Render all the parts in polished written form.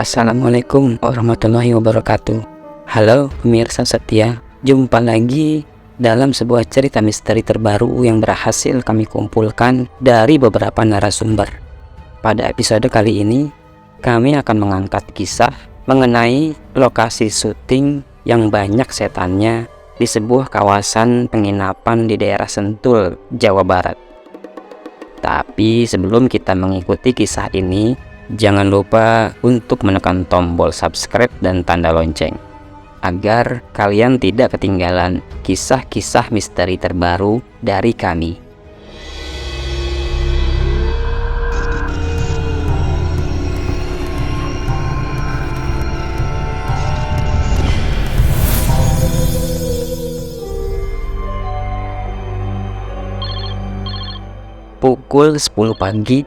Assalamualaikum warahmatullahi wabarakatuh. Halo pemirsa setia, jumpa lagi dalam sebuah cerita misteri terbaru yang berhasil kami kumpulkan dari beberapa narasumber. Pada episode kali ini, kami akan mengangkat kisah mengenai lokasi syuting yang banyak setannya di sebuah kawasan penginapan di daerah Sentul, Jawa Barat. Tapi sebelum kita mengikuti kisah ini, jangan lupa untuk menekan tombol subscribe dan tanda lonceng agar kalian tidak ketinggalan kisah-kisah misteri terbaru dari kami. Pukul 10 pagi,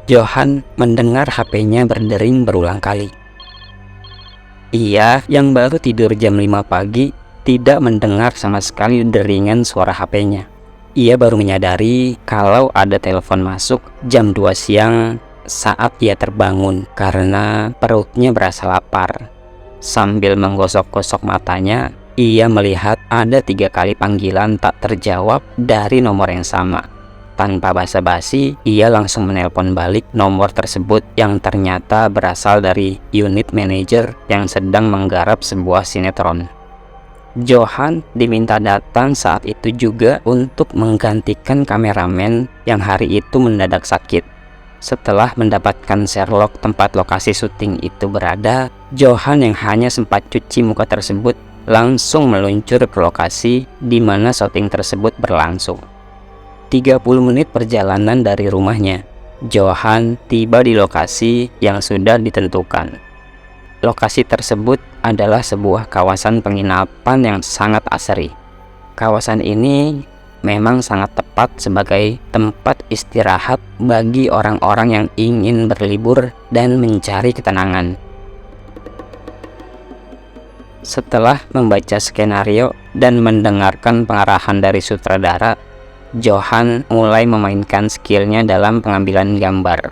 Johan mendengar HP-nya berdering berulang kali. Ia yang baru tidur jam 5 pagi tidak mendengar sama sekali deringan suara HP-nya. Ia baru menyadari kalau ada telepon masuk jam 2 siang saat ia terbangun karena perutnya berasa lapar. Sambil menggosok-gosok matanya, ia melihat ada 3 kali panggilan tak terjawab dari nomor yang sama. Tanpa basa-basi, ia langsung menelpon balik nomor tersebut yang ternyata berasal dari unit manajer yang sedang menggarap sebuah sinetron. Johan diminta datang saat itu juga untuk menggantikan kameramen yang hari itu mendadak sakit. Setelah mendapatkan Sherlock tempat lokasi syuting itu berada, Johan yang hanya sempat cuci muka tersebut langsung meluncur ke lokasi di mana syuting tersebut berlangsung. 30 menit perjalanan dari rumahnya, Johan tiba di lokasi yang sudah ditentukan. Lokasi tersebut adalah sebuah kawasan penginapan yang sangat asri. Kawasan ini memang sangat tepat sebagai tempat istirahat bagi orang-orang yang ingin berlibur dan mencari ketenangan. Setelah membaca skenario dan mendengarkan pengarahan dari sutradara, Johan mulai memainkan skillnya dalam pengambilan gambar.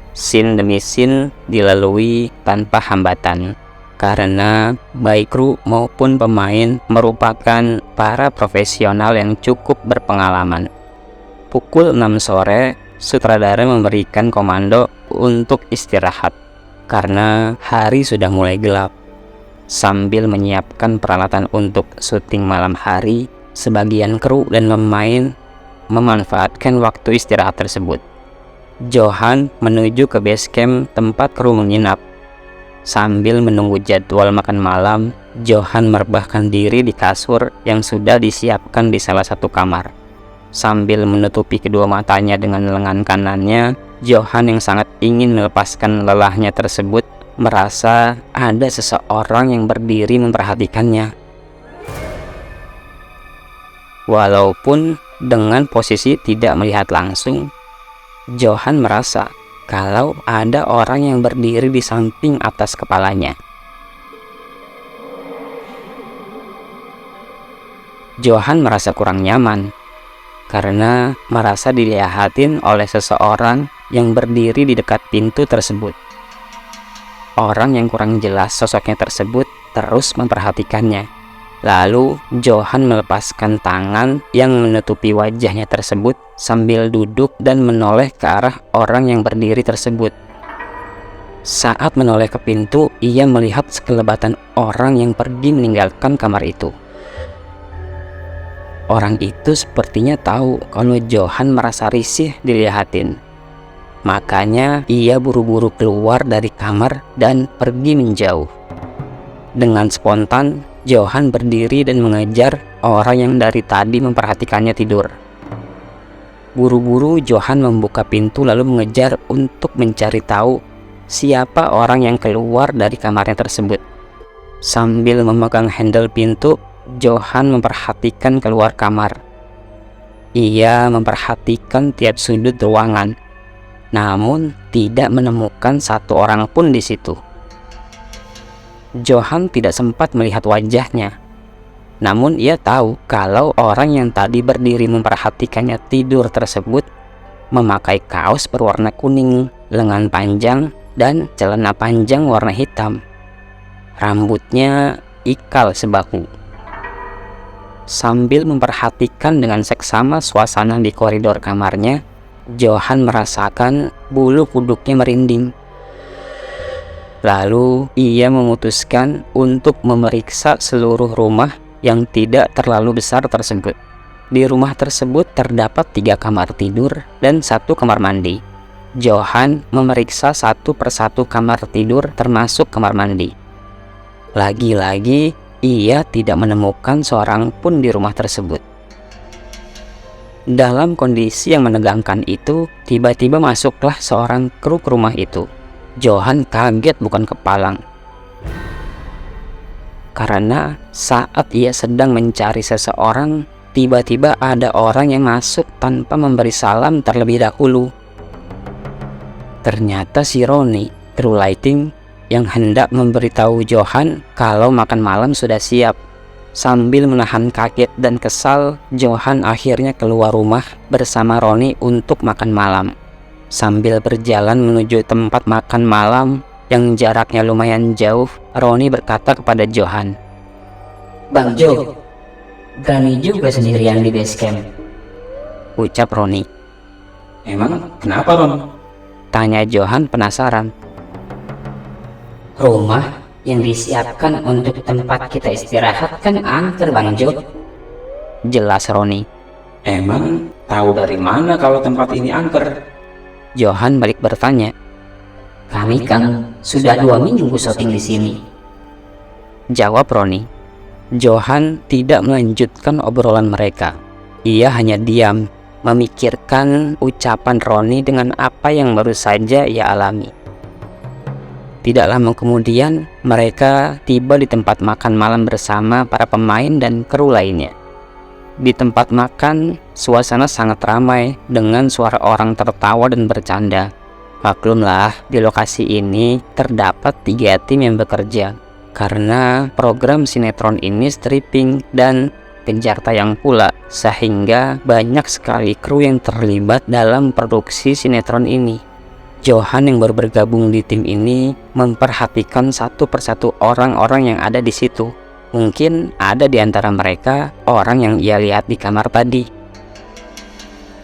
Scene demi scene dilalui tanpa hambatan, karena baik kru maupun pemain merupakan para profesional yang cukup berpengalaman. Pukul 6 sore, sutradara memberikan komando untuk istirahat, karena hari sudah mulai gelap. Sambil menyiapkan peralatan untuk syuting malam hari, sebagian kru dan pemain memanfaatkan waktu istirahat tersebut. Johan menuju ke base camp tempat kru menginap. Sambil menunggu jadwal makan malam, Johan merebahkan diri di kasur yang sudah disiapkan di salah satu kamar. Sambil menutupi kedua matanya dengan lengan kanannya, Johan yang sangat ingin melepaskan lelahnya tersebut merasa ada seseorang yang berdiri memperhatikannya. Walaupun dengan posisi tidak melihat langsung, Johan merasa kalau ada orang yang berdiri di samping atas kepalanya. Johan merasa kurang nyaman karena merasa dilihatin oleh seseorang yang berdiri di dekat pintu tersebut. Orang yang kurang jelas sosoknya tersebut terus memperhatikannya. Lalu Johan melepaskan tangan yang menutupi wajahnya tersebut sambil duduk dan menoleh ke arah orang yang berdiri tersebut. Saat menoleh ke pintu, ia melihat sekelebatan orang yang pergi meninggalkan kamar itu. Orang itu sepertinya tahu kalau Johan merasa risih dilihatin. Makanya ia buru-buru keluar dari kamar dan pergi menjauh. Dengan spontan, Johan berdiri dan mengejar orang yang dari tadi memperhatikannya tidur. Buru-buru Johan membuka pintu lalu mengejar untuk mencari tahu siapa orang yang keluar dari kamarnya tersebut. Sambil memegang handle pintu, Johan memperhatikan keluar kamar. Ia memperhatikan tiap sudut ruangan, namun tidak menemukan satu orang pun di situ. Johan tidak sempat melihat wajahnya, namun ia tahu kalau orang yang tadi berdiri memperhatikannya tidur tersebut memakai kaos berwarna kuning, lengan panjang, dan celana panjang warna hitam. Rambutnya ikal sebahu. Sambil memperhatikan dengan seksama suasana di koridor kamarnya, Johan merasakan bulu kuduknya merinding. Lalu ia memutuskan untuk memeriksa seluruh rumah yang tidak terlalu besar tersebut. Di rumah tersebut terdapat 3 kamar tidur dan 1 kamar mandi. Johan memeriksa satu persatu kamar tidur termasuk kamar mandi. Lagi-lagi ia tidak menemukan seorang pun di rumah tersebut. Dalam kondisi yang menegangkan itu, tiba-tiba masuklah seorang kru ke rumah itu. Johan kaget bukan kepalang, karena saat ia sedang mencari seseorang, tiba-tiba ada orang yang masuk tanpa memberi salam terlebih dahulu. Ternyata si Roni, kru lighting, yang hendak memberitahu Johan kalau makan malam sudah siap. Sambil menahan kaget dan kesal, Johan akhirnya keluar rumah bersama Roni untuk makan malam. Sambil berjalan menuju tempat makan malam yang jaraknya lumayan jauh, Roni berkata kepada Johan, "Bang Jo, berani juga sendirian di base camp," ucap Roni. "Emang kenapa, Ron?" tanya Johan penasaran. "Rumah yang disiapkan untuk tempat kita istirahat kan angker, Bang Jo," jelas Roni. "Emang tahu dari mana kalau tempat ini angker?" Johan balik bertanya. "Kami kan sudah 2 minggu syuting di sini," jawab Roni. Johan tidak melanjutkan obrolan mereka. Ia hanya diam, memikirkan ucapan Roni dengan apa yang baru saja ia alami. Tidak lama kemudian, mereka tiba di tempat makan malam bersama para pemain dan kru lainnya. Di tempat makan, suasana sangat ramai dengan suara orang tertawa dan bercanda. Maklumlah, di lokasi ini terdapat 3 tim yang bekerja, karena program sinetron ini stripping dan kejar tayang pula, sehingga banyak sekali kru yang terlibat dalam produksi sinetron ini. Johan yang baru bergabung di tim ini memperhatikan satu persatu orang-orang yang ada di situ. Mungkin ada di antara mereka orang yang ia lihat di kamar tadi.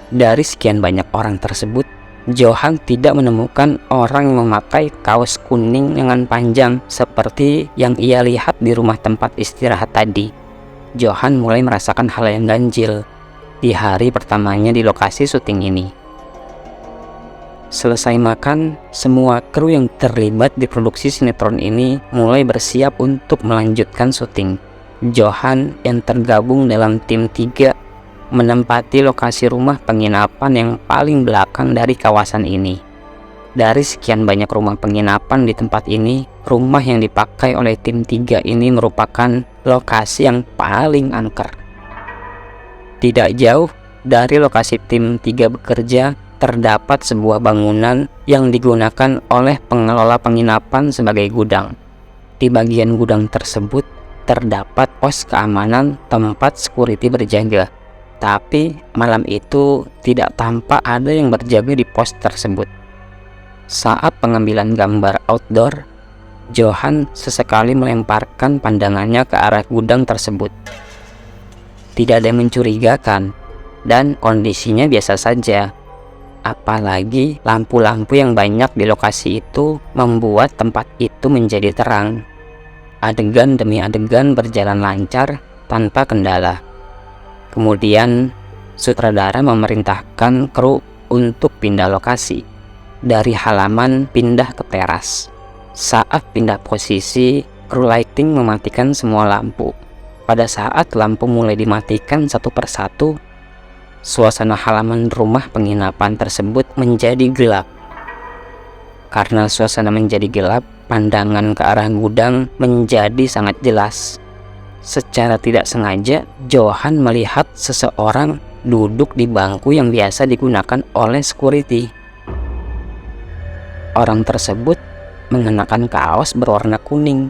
Dari sekian banyak orang tersebut, Johan tidak menemukan orang yang memakai kaos kuning lengan panjang seperti yang ia lihat di rumah tempat istirahat tadi. Johan mulai merasakan hal yang ganjil di hari pertamanya di lokasi syuting ini. Selesai makan, semua kru yang terlibat di produksi sinetron ini mulai bersiap untuk melanjutkan syuting. Johan yang tergabung dalam tim 3 menempati lokasi rumah penginapan yang paling belakang dari kawasan ini. Dari sekian banyak rumah penginapan di tempat ini, rumah yang dipakai oleh tim 3 ini merupakan lokasi yang paling angker. Tidak jauh dari lokasi tim 3 bekerja, terdapat sebuah bangunan yang digunakan oleh pengelola penginapan sebagai gudang. Di bagian gudang tersebut terdapat pos keamanan tempat security berjaga. Tapi malam itu tidak tampak ada yang berjaga di pos tersebut. Saat pengambilan gambar outdoor, Johan sesekali melemparkan pandangannya ke arah gudang tersebut. Tidak ada yang mencurigakan dan kondisinya biasa saja. Apalagi lampu-lampu yang banyak di lokasi itu membuat tempat itu menjadi terang. Adegan demi adegan berjalan lancar tanpa kendala. Kemudian sutradara memerintahkan kru untuk pindah lokasi. Dari halaman pindah ke teras. Saat pindah posisi, kru lighting mematikan semua lampu. Pada saat lampu mulai dimatikan satu persatu, suasana halaman rumah penginapan tersebut menjadi gelap. Karena suasana menjadi gelap, pandangan ke arah gudang menjadi sangat jelas. Secara tidak sengaja, Johan melihat seseorang duduk di bangku yang biasa digunakan oleh security. Orang tersebut mengenakan kaos berwarna kuning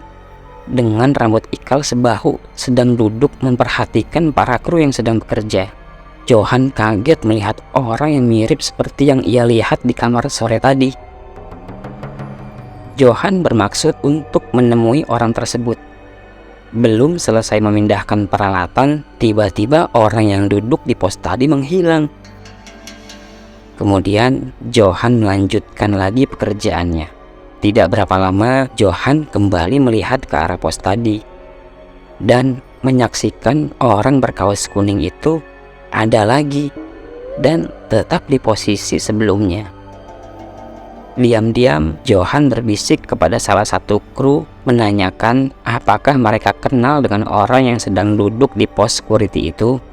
dengan rambut ikal sebahu, sedang duduk memperhatikan para kru yang sedang bekerja. Johan kaget melihat orang yang mirip seperti yang ia lihat di kamar sore tadi. Johan bermaksud untuk menemui orang tersebut. Belum selesai memindahkan peralatan, tiba-tiba orang yang duduk di pos tadi menghilang. Kemudian Johan melanjutkan lagi pekerjaannya. Tidak berapa lama Johan kembali melihat ke arah pos tadi dan menyaksikan orang berkaos kuning itu ada lagi dan tetap di posisi sebelumnya. Diam-diam Johan berbisik kepada salah satu kru menanyakan apakah mereka kenal dengan orang yang sedang duduk di pos security itu.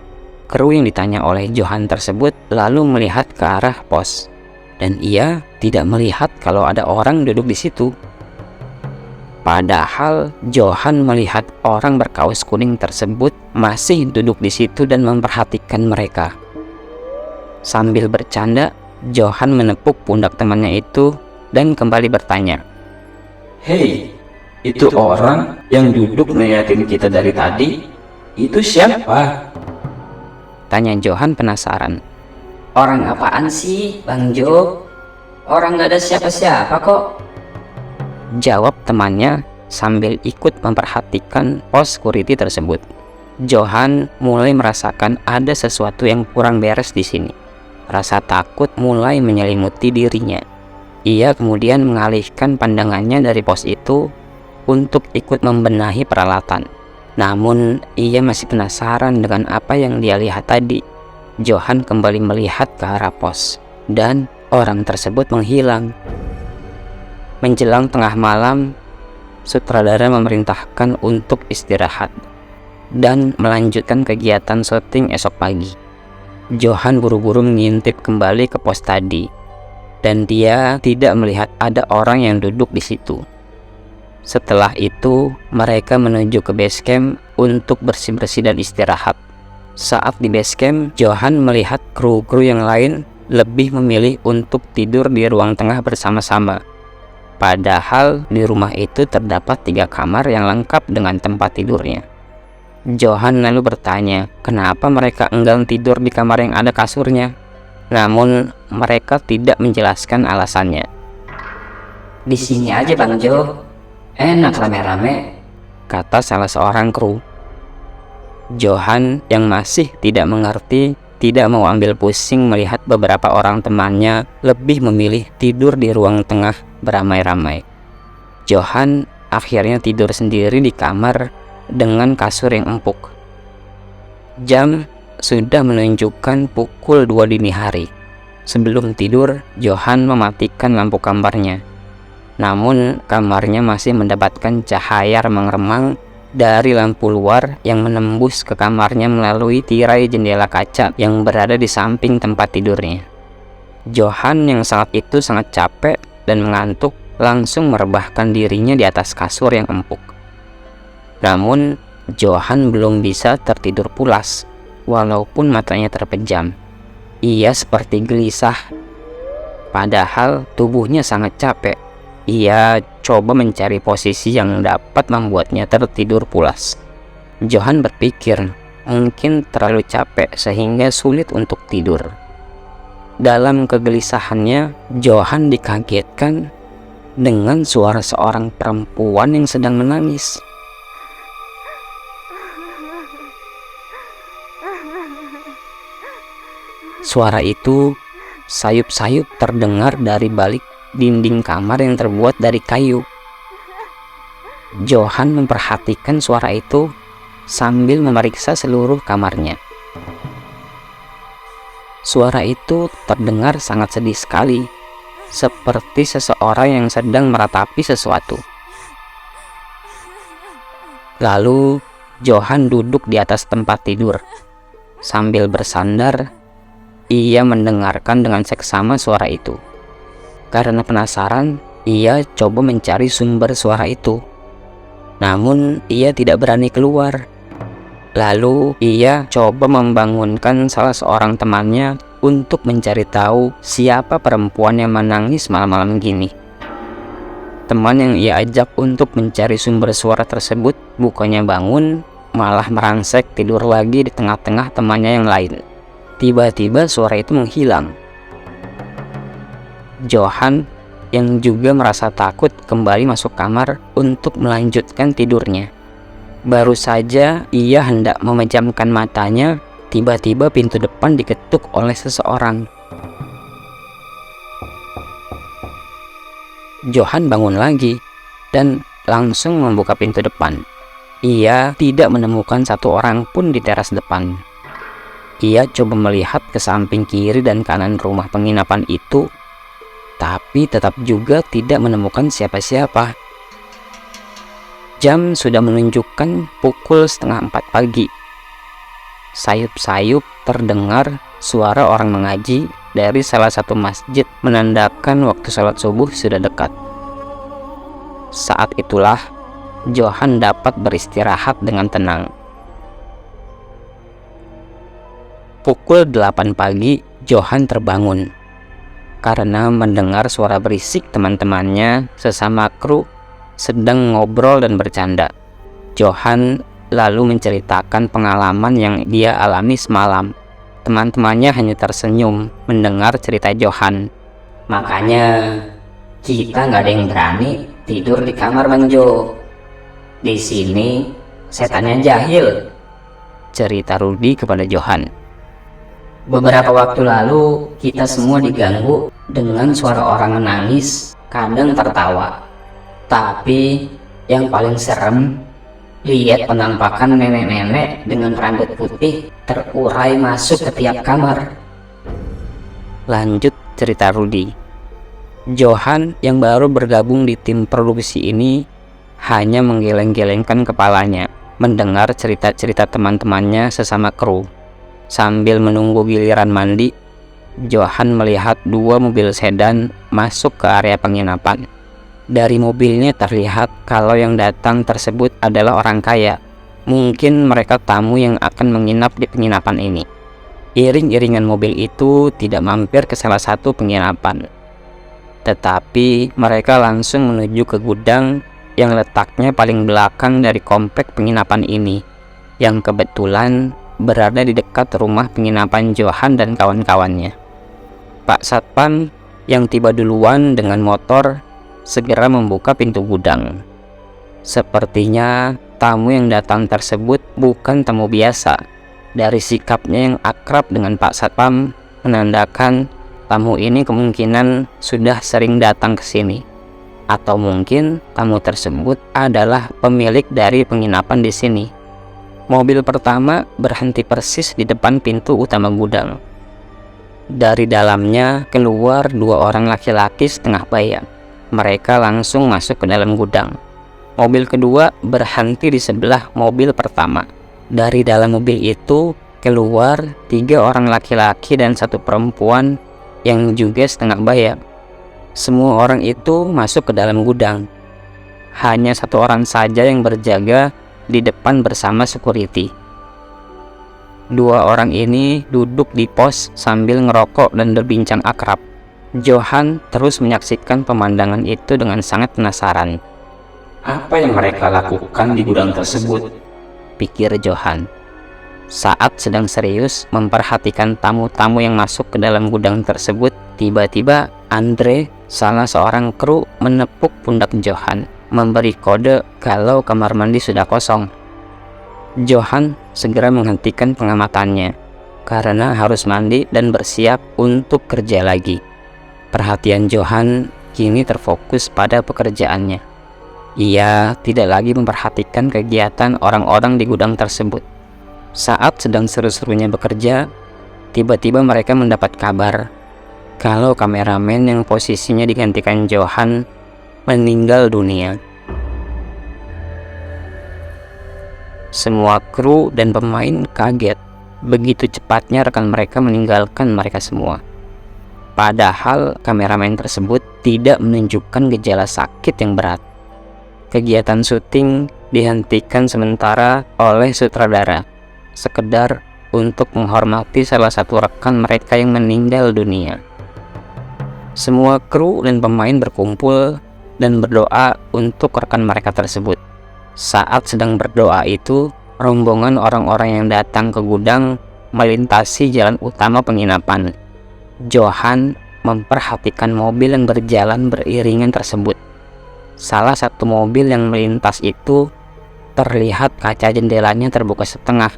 Kru yang ditanya oleh Johan tersebut lalu melihat ke arah pos dan ia tidak melihat kalau ada orang duduk di situ. Padahal Johan melihat orang berkaos kuning tersebut masih duduk di situ dan memperhatikan mereka. Sambil bercanda, Johan menepuk pundak temannya itu dan kembali bertanya, Hei, itu orang yang duduk ngeliatin kita dari tadi, itu siapa? tanya Johan penasaran. Orang apaan sih, Bang Jo? Orang gak ada siapa-siapa kok. Jawab temannya sambil ikut memperhatikan pos security tersebut. Johan mulai merasakan ada sesuatu yang kurang beres di sini. Rasa takut mulai menyelimuti dirinya. Ia kemudian mengalihkan pandangannya dari pos itu untuk ikut membenahi peralatan. Namun ia masih penasaran dengan apa yang dia lihat tadi. Johan kembali melihat ke arah pos dan orang tersebut menghilang. Menjelang tengah malam, sutradara memerintahkan untuk istirahat dan melanjutkan kegiatan syuting esok pagi. Johan buru-buru mengintip kembali ke pos tadi dan dia tidak melihat ada orang yang duduk di situ. Setelah itu, mereka menuju ke base camp untuk bersih-bersih dan istirahat. Saat di base camp, Johan melihat kru-kru yang lain lebih memilih untuk tidur di ruang tengah bersama-sama. Padahal di rumah itu terdapat 3 kamar yang lengkap dengan tempat tidurnya. Johan lalu bertanya, kenapa mereka enggan tidur di kamar yang ada kasurnya? Namun mereka tidak menjelaskan alasannya. Di sini aja Bang Jo, enak rame-rame, kata salah seorang kru. Johan yang masih tidak mengerti tidak mau ambil pusing melihat beberapa orang temannya lebih memilih tidur di ruang tengah beramai-ramai. Johan akhirnya tidur sendiri di kamar dengan kasur yang empuk. Jam sudah menunjukkan pukul 2 dini hari. Sebelum tidur, Johan mematikan lampu kamarnya. Namun kamarnya masih mendapatkan cahaya remang-remang dari lampu luar yang menembus ke kamarnya melalui tirai jendela kaca yang berada di samping tempat tidurnya. Johan yang saat itu sangat capek dan mengantuk langsung merebahkan dirinya di atas kasur yang empuk. Namun Johan belum bisa tertidur pulas walaupun matanya terpejam. Ia seperti gelisah, padahal tubuhnya sangat capek. Ia coba mencari posisi yang dapat membuatnya tertidur pulas. Johan berpikir mungkin terlalu capek sehingga sulit untuk tidur. Dalam kegelisahannya, Johan dikagetkan dengan suara seorang perempuan yang sedang menangis. Suara itu sayup-sayup terdengar dari balik dinding kamar yang terbuat dari kayu. Johan memperhatikan suara itu sambil memeriksa seluruh kamarnya. Suara itu terdengar sangat sedih sekali, seperti seseorang yang sedang meratapi sesuatu. Lalu Johan duduk di atas tempat tidur. Sambil bersandar, ia mendengarkan dengan seksama suara itu. Karena penasaran, ia coba mencari sumber suara itu. Namun ia tidak berani keluar. Lalu ia coba membangunkan salah seorang temannya untuk mencari tahu siapa perempuan yang menangis malam-malam gini. Teman yang ia ajak untuk mencari sumber suara tersebut bukannya bangun, malah merangsek tidur lagi di tengah-tengah temannya yang lain. Tiba-tiba suara itu menghilang. Johan yang juga merasa takut kembali masuk kamar untuk melanjutkan tidurnya. Baru saja ia hendak memejamkan matanya, tiba-tiba pintu depan diketuk oleh seseorang. Johan bangun lagi dan langsung membuka pintu depan. Ia tidak menemukan satu orang pun di teras depan. Ia coba melihat ke samping kiri dan kanan rumah penginapan itu, tapi tetap juga tidak menemukan siapa-siapa. Jam sudah menunjukkan pukul 3:30 pagi. Sayup-sayup terdengar suara orang mengaji dari salah satu masjid, menandakan waktu salat subuh sudah dekat. Saat itulah Johan dapat beristirahat dengan tenang. Pukul 8 pagi, Johan terbangun karena mendengar suara berisik teman-temannya sesama kru sedang ngobrol dan bercanda. Johan lalu menceritakan pengalaman yang dia alami semalam. Teman-temannya hanya tersenyum mendengar cerita Johan. Makanya kita nggak ada yang berani tidur di kamar Bang Jo. Di sini setannya jahil, cerita Rudi kepada Johan. Beberapa waktu lalu kita semua diganggu dengan suara orang menangis, kadang tertawa. Tapi yang paling serem, lihat penampakan nenek-nenek dengan rambut putih terurai masuk ke tiap kamar. Lanjut cerita Rudi. Johan yang baru bergabung di tim produksi ini hanya menggeleng-gelengkan kepalanya mendengar cerita-cerita teman-temannya sesama kru. Sambil menunggu giliran mandi, Johan melihat 2 mobil sedan masuk ke area penginapan. Dari mobilnya terlihat kalau yang datang tersebut adalah orang kaya. Mungkin mereka tamu yang akan menginap di penginapan ini. Iring-iringan mobil itu tidak mampir ke salah satu penginapan, tetapi mereka langsung menuju ke gudang yang letaknya paling belakang dari komplek penginapan ini, yang kebetulan berada di dekat rumah penginapan Johan dan kawan-kawannya. Pak Satpam yang tiba duluan dengan motor segera membuka pintu gudang. Sepertinya tamu yang datang tersebut bukan tamu biasa. Dari sikapnya yang akrab dengan Pak Satpam menandakan tamu ini kemungkinan sudah sering datang ke sini. Atau mungkin tamu tersebut adalah pemilik dari penginapan di sini. Mobil pertama berhenti persis di depan pintu utama gudang. Dari dalamnya keluar 2 orang laki-laki setengah bayak. Mereka langsung masuk ke dalam gudang. Mobil kedua berhenti di sebelah mobil pertama. Dari dalam mobil itu keluar 3 orang laki-laki dan 1 perempuan yang juga setengah bayak. Semua orang itu masuk ke dalam gudang. Hanya 1 orang saja yang berjaga di depan bersama security. 2 orang ini duduk di pos sambil ngerokok dan berbincang akrab. Johan terus menyaksikan pemandangan itu dengan sangat penasaran. Apa yang mereka lakukan di gudang tersebut? Pikir Johan. Saat sedang serius memperhatikan tamu-tamu yang masuk ke dalam gudang tersebut, tiba-tiba Andre, salah seorang kru, menepuk pundak Johan, memberi kode kalau kamar mandi sudah kosong. Johan segera menghentikan pengamatannya karena harus mandi dan bersiap untuk kerja lagi. Perhatian Johan kini terfokus pada pekerjaannya. Ia tidak lagi memperhatikan kegiatan orang-orang di gudang tersebut. Saat sedang seru-serunya bekerja, tiba-tiba mereka mendapat kabar kalau kameramen yang posisinya digantikan Johan meninggal dunia. Semua kru dan pemain kaget. Begitu cepatnya rekan mereka meninggalkan mereka semua. Padahal kameramen tersebut tidak menunjukkan gejala sakit yang berat. Kegiatan syuting dihentikan sementara oleh sutradara, sekedar untuk menghormati salah satu rekan mereka yang meninggal dunia. Semua kru dan pemain berkumpul dan berdoa untuk rekan mereka tersebut. Saat sedang berdoa itu, rombongan orang-orang yang datang ke gudang melintasi jalan utama penginapan. Johan memperhatikan mobil yang berjalan beriringan tersebut. Salah satu mobil yang melintas itu terlihat kaca jendelanya terbuka setengah.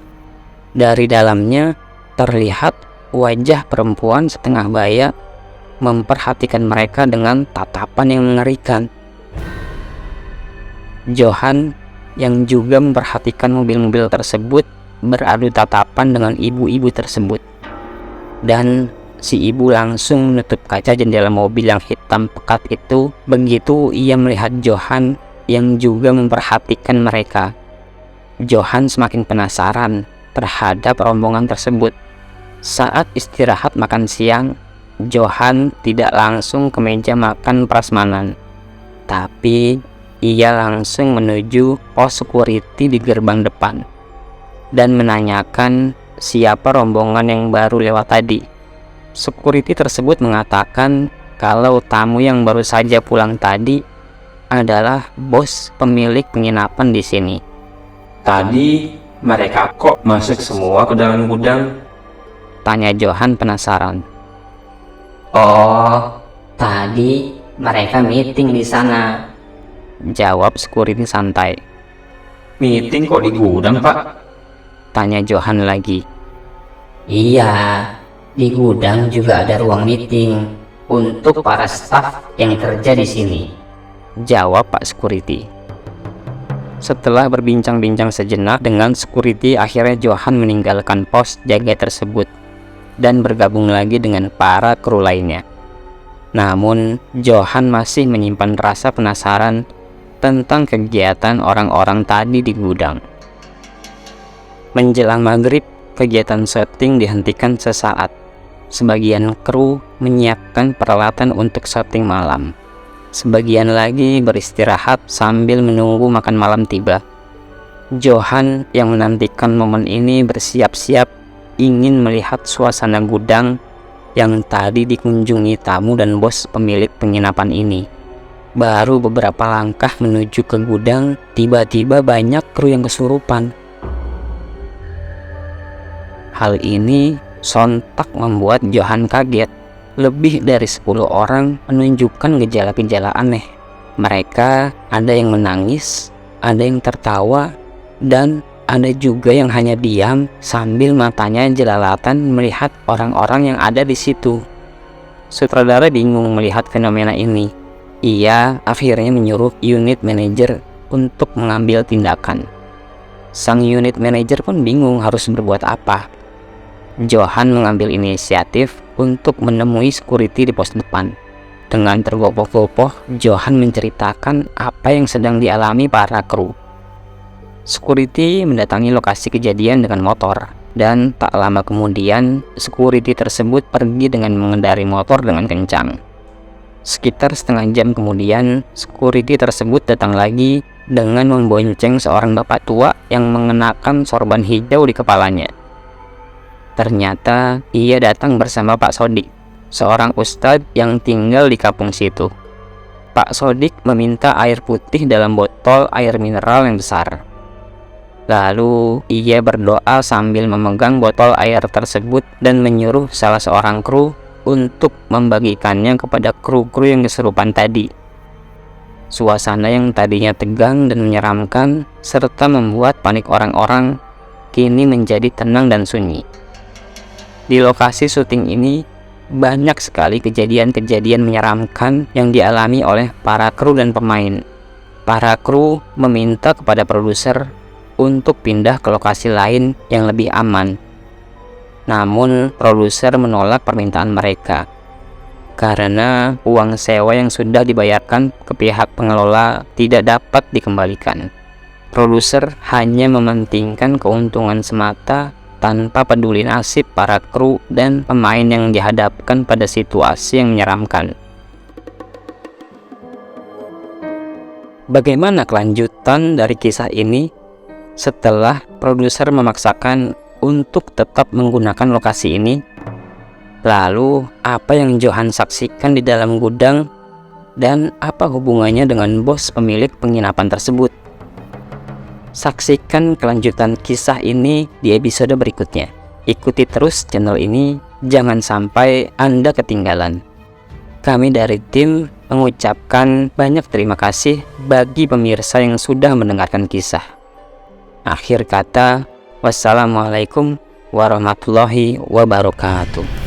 Dari dalamnya terlihat wajah perempuan setengah baya memperhatikan mereka dengan tatapan yang mengerikan. Johan yang juga memperhatikan mobil-mobil tersebut beradu tatapan dengan ibu-ibu tersebut. Dan si ibu langsung menutup kaca jendela mobil yang hitam pekat itu begitu ia melihat Johan yang juga memperhatikan mereka. Johan semakin penasaran terhadap rombongan tersebut. Saat istirahat makan siang, Johan tidak langsung ke meja makan prasmanan, tapi ia langsung menuju pos security di gerbang depan dan menanyakan siapa rombongan yang baru lewat tadi. Security tersebut mengatakan kalau tamu yang baru saja pulang tadi adalah bos pemilik penginapan di sini. Tadi mereka kok masuk semua ke dalam gudang? Tanya Johan penasaran. Oh, tadi mereka meeting di sana. Jawab security santai. Meeting kok di gudang, Pak? Tanya Johan lagi. Iya, di gudang juga ada ruang meeting untuk para staf yang kerja di sini. Jawab Pak Security. Setelah berbincang-bincang sejenak dengan security, akhirnya Johan meninggalkan pos jaga tersebut dan bergabung lagi dengan para kru lainnya. Namun, Johan masih menyimpan rasa penasaran tentang kegiatan orang-orang tadi di gudang. Menjelang maghrib, kegiatan syuting dihentikan sesaat. Sebagian kru menyiapkan peralatan untuk syuting malam. Sebagian lagi beristirahat sambil menunggu makan malam tiba. Johan yang menantikan momen ini bersiap-siap ingin melihat suasana gudang yang tadi dikunjungi tamu dan bos pemilik penginapan ini. Baru beberapa langkah menuju ke gudang, tiba-tiba banyak kru yang kesurupan. Hal ini sontak membuat Johan kaget. Lebih dari 10 orang menunjukkan gejala-gejala aneh. Mereka ada yang menangis, ada yang tertawa, dan ada juga yang hanya diam sambil matanya jelalatan melihat orang-orang yang ada di situ. Sutradara bingung melihat fenomena ini. Ia akhirnya menyuruh unit manajer untuk mengambil tindakan. Sang unit manajer pun bingung harus berbuat apa. Johan mengambil inisiatif untuk menemui security di pos depan. Dengan tergopoh-gopoh, Johan menceritakan apa yang sedang dialami para kru. Security mendatangi lokasi kejadian dengan motor, dan tak lama kemudian security tersebut pergi dengan mengendari motor dengan kencang. Sekitar setengah jam kemudian, security tersebut datang lagi dengan membonceng seorang bapak tua yang mengenakan sorban hijau di kepalanya. Ternyata ia datang bersama Pak Sodik, seorang ustadz yang tinggal di kampung situ. Pak Sodik meminta air putih dalam botol air mineral yang besar. Lalu ia berdoa sambil memegang botol air tersebut dan menyuruh salah seorang kru untuk membagikannya kepada kru-kru yang kesurupan tadi. Suasana yang tadinya tegang dan menyeramkan serta membuat panik orang-orang kini menjadi tenang dan sunyi. Di lokasi syuting ini banyak sekali kejadian-kejadian menyeramkan yang dialami oleh para kru dan pemain. Para kru meminta kepada produser untuk pindah ke lokasi lain yang lebih aman. Namun produser menolak permintaan mereka karena uang sewa yang sudah dibayarkan ke pihak pengelola tidak dapat dikembalikan. Produser hanya mementingkan keuntungan semata tanpa peduli nasib para kru dan pemain yang dihadapkan pada situasi yang menyeramkan. Bagaimana kelanjutan dari kisah ini setelah produser memaksakan untuk tetap menggunakan lokasi ini? Lalu, apa yang Johan saksikan di dalam gudang dan apa hubungannya dengan bos pemilik penginapan tersebut? Saksikan kelanjutan kisah ini di episode berikutnya. Ikuti terus channel ini, jangan sampai Anda ketinggalan. Kami dari tim mengucapkan banyak terima kasih bagi pemirsa yang sudah mendengarkan kisah. Akhir kata, wassalamualaikum warahmatullahi wabarakatuh.